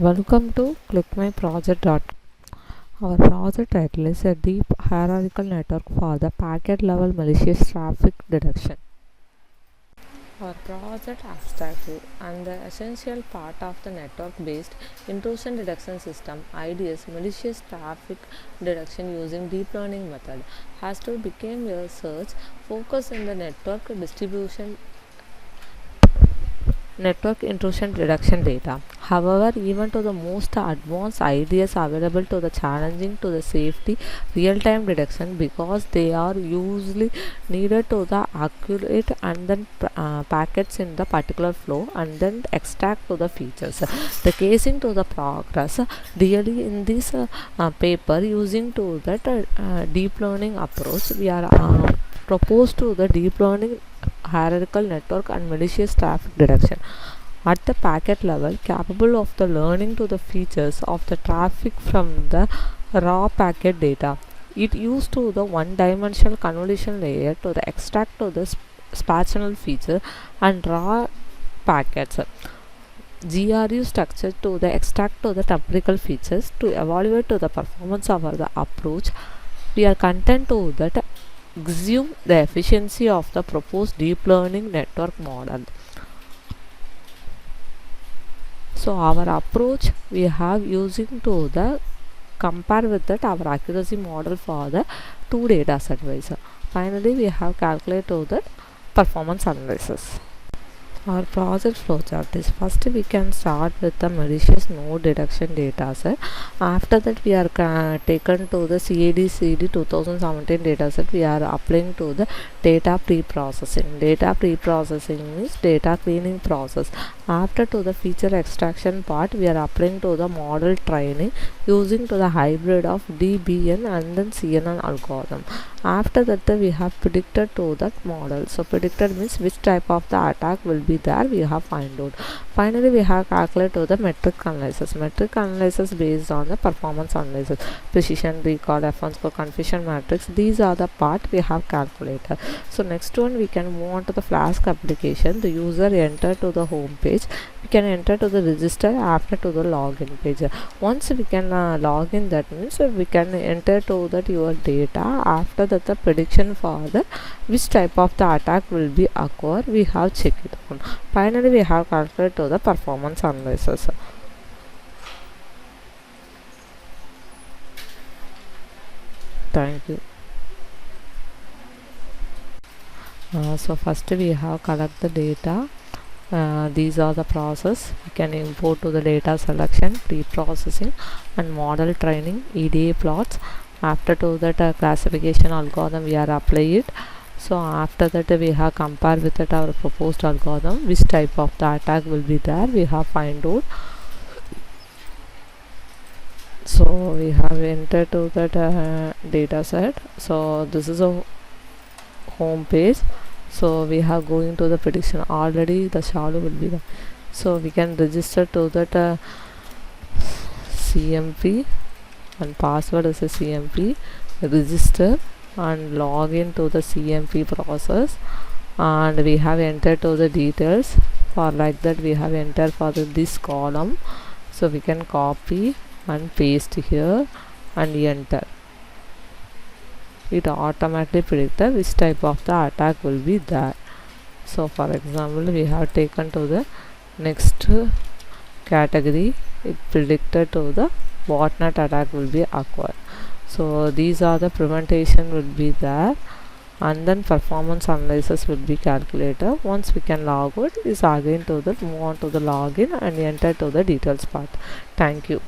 Welcome to ClickMyProject. Our project title is a deep hierarchical network for the packet level malicious traffic detection. Our project abstractly and the essential part of the network-based intrusion detection system IDS malicious traffic detection using deep learning method has to become a search focus in the network intrusion detection data. However, even to the most advanced ideas available to the challenging to the safety real-time detection because they are usually needed to the accurate and then packets in the particular flow and then extract to the features. The casing to the progress really in this paper using to that deep learning approach we are proposed to the deep learning hierarchical network and malicious traffic detection at the packet level capable of the learning to the features of the traffic from the raw packet data. It used to the one-dimensional convolution layer to the extract to the spatial feature and raw packets. GRU structure to the extract to the temporal features to evaluate to the performance of the approach. We are content to that assume the efficiency of the proposed deep learning network model. So our approach we have using to the compare with that our accuracy model for the two data set wise. Finally we have calculated the performance analysis. Our project flowchart is first we can start with the malicious node detection data set. After that we are taken to the CAD/CD 2017 data set. We are applying to the data pre-processing. Data pre-processing is data cleaning process. After to the feature extraction part we are applying to the model training using to the hybrid of DBN and then CNN algorithm. After that we have predicted to that model. So predicted means which type of the attack will be there we have find out. Finally we have calculated to the metric analysis based on the performance analysis, precision, recall, F1 score, confusion matrix. These are the part we have calculated. So next one we can move on to the Flask application. The user enter to the home page, we can enter to the register after to the login page. Once we can log in, that means we can enter to that your data. After that the prediction for the which type of the attack will be occur we have checked it on. Finally we have calculated to the performance analysis. Thank you. So first we have collect the data. These are the process. We can import to the data selection, pre-processing and model training, EDA plots. After to that classification algorithm we are apply it. So after that we have compare with that our proposed algorithm which type of the attack will be there we have find out. So we have entered to that data set. So this is a home page. So we have going to the prediction already the shadow will be there. So we can register to that CMP and password is a CMP, register and log into the CMP process, and we have entered to the details for like that we have entered for this column. So we can copy and paste here and enter. It automatically predicted which type of the attack will be there. So for example we have taken to the next category, it predicted to the botnet attack will be occur. So these are the prevention will be there and then performance analysis will be calculated. Once we can log out is again to the move on to the login and enter to the details part. Thank you.